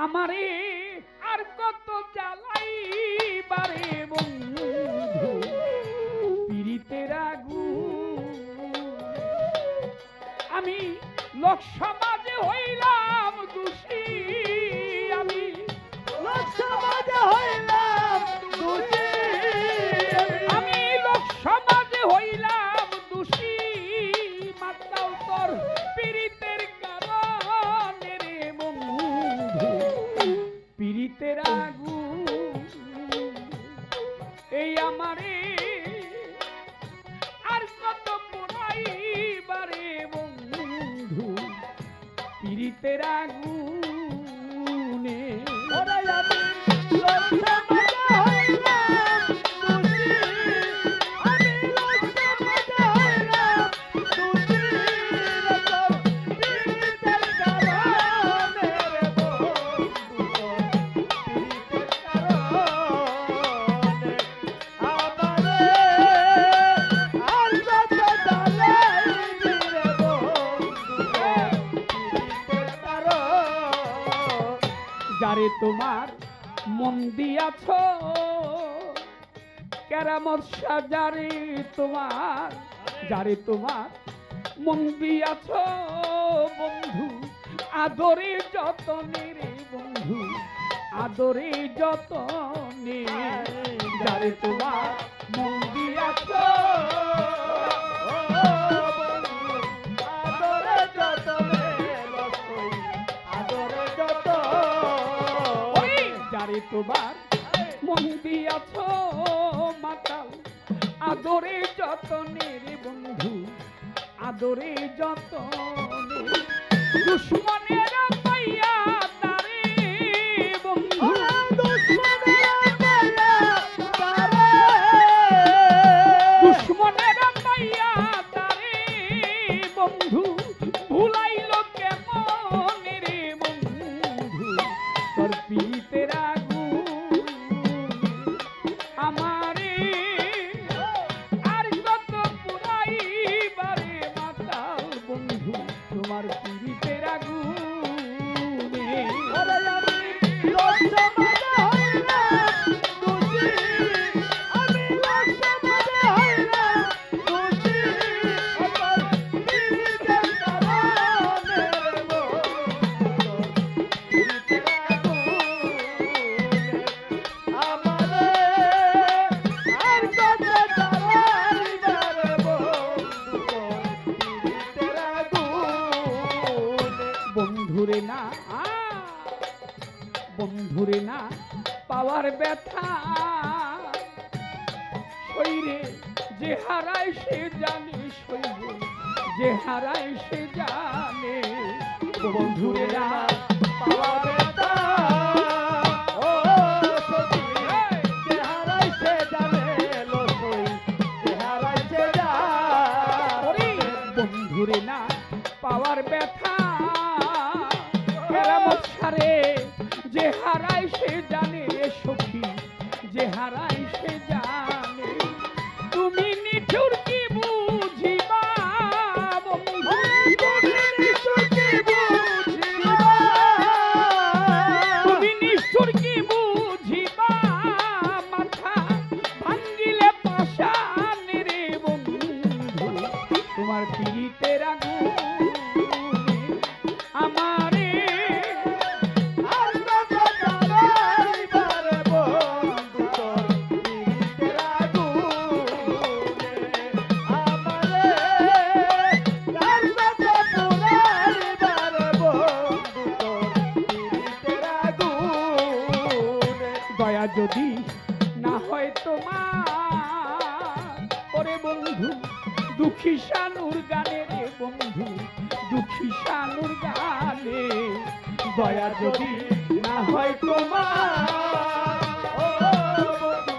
আমারে আর কত জ্বালাইবারে বন্ধু পীড়িতের আগুন আমি লোক সমাজে হইলাম দোষী আমি লোক সমাজে হইলাম দোষী আমি লোক সমাজে হইলাম দোষী মাতাল তোর পীড়িতের কারণে রে বন্ধু পীড়িতের আগুন এই আমারে আর কত পোড়াইবারে বন্ধু পীড়িতের আগুনে ওরে আমি লোক সমাজে হইলাম দোষী আমি লোক সমাজে হইলাম দোষী তোর পীড়িতের কারণে রে বন্ধু পীড়িতের কারণে আমারে আর কত জ্বালাইবি রে বন্ধু পীড়িতের কারণে যারে তোমার মন দিয়াছ কেরামত সাজারে তোমার যারে তোমার মন দিয়াছ বন্ধু আদরে যতনে রে বন্ধু আদরে যতনে যারে তোমার মন দিয়াছ আদরে যত রসই আদরে যত ওই যারে তোমার মন দিয়াছ মাতাল আদরে যতনে রে বন্ধু আদরে যতনে দুশ্মনের পাইয়া তারে বন্ধু দুশ্মনের পাইয়া তারে বন্ধু ভুলাইল কেমন রে বন্ধু তোর পীড়িতের আগুন আমারে আর কত পুরাইবারে মাতাল বন্ধু তোমার পীড়িতের আগুনে বন্ধুরে না বন্ধুরে না পাওয়ার ব্যথা শরীরে যে হারায় সে জানে শরীরে যে হারায় সে জানে বন্ধুরে না পাওয়ার ব্যথা বন্ধুরে না পাওয়ার ব্যথা কেরামত সারে যে হারায় সে জানে সখী যে হারায় সে জানে তুমি নিঠুর কি বুঝিবা বন্ধু তুমি নিষ্ঠুর কি বুঝিবা তুমি নিষ্ঠুর কি বুঝিবা মাথা ভাঙ্গিলে পাশান রে বন্ধু তোমার পীড়িতের আগুন আমারে আর কত জ্বালাইবারে বন্ধু তোর পীড়িতের আগুনে আমারে আর কত পুরাইবারে বন্ধু তোর পীড়িতের আগুনে দয়া যদি না হয় তোমার ওরে বন্ধু দুঃখী শানুর গানে রে বন্ধু দুঃখী শানুর গানে দয়া যদি না হয় তোমার ও বন্ধু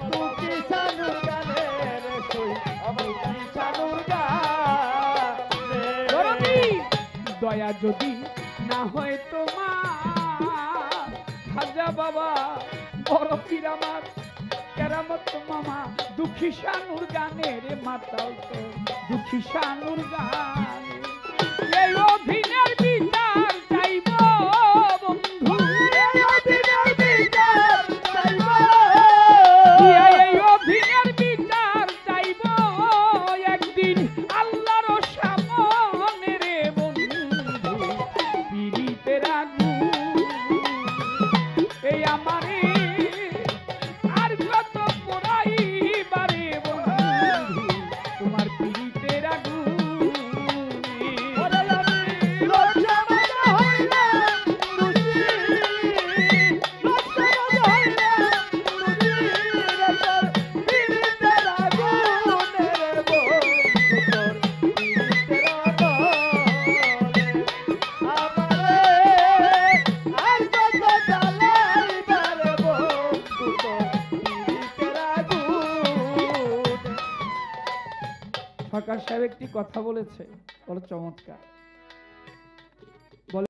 তুই কিসানুর গানে রে সই আমি কিসানুর গানে ধরবি দয়া যদি না হয় তোমার খাজা বাবা বড় পীর আমার কেরামত মামা দুঃখী শানুর গানে রে মাতাল তো দুঃখী শানুর গানে এই অভিনয়ের বিচার চাইব বন্ধু খন্দকার সাহেব একটি কথা বলেছে, বড় চমৎকার।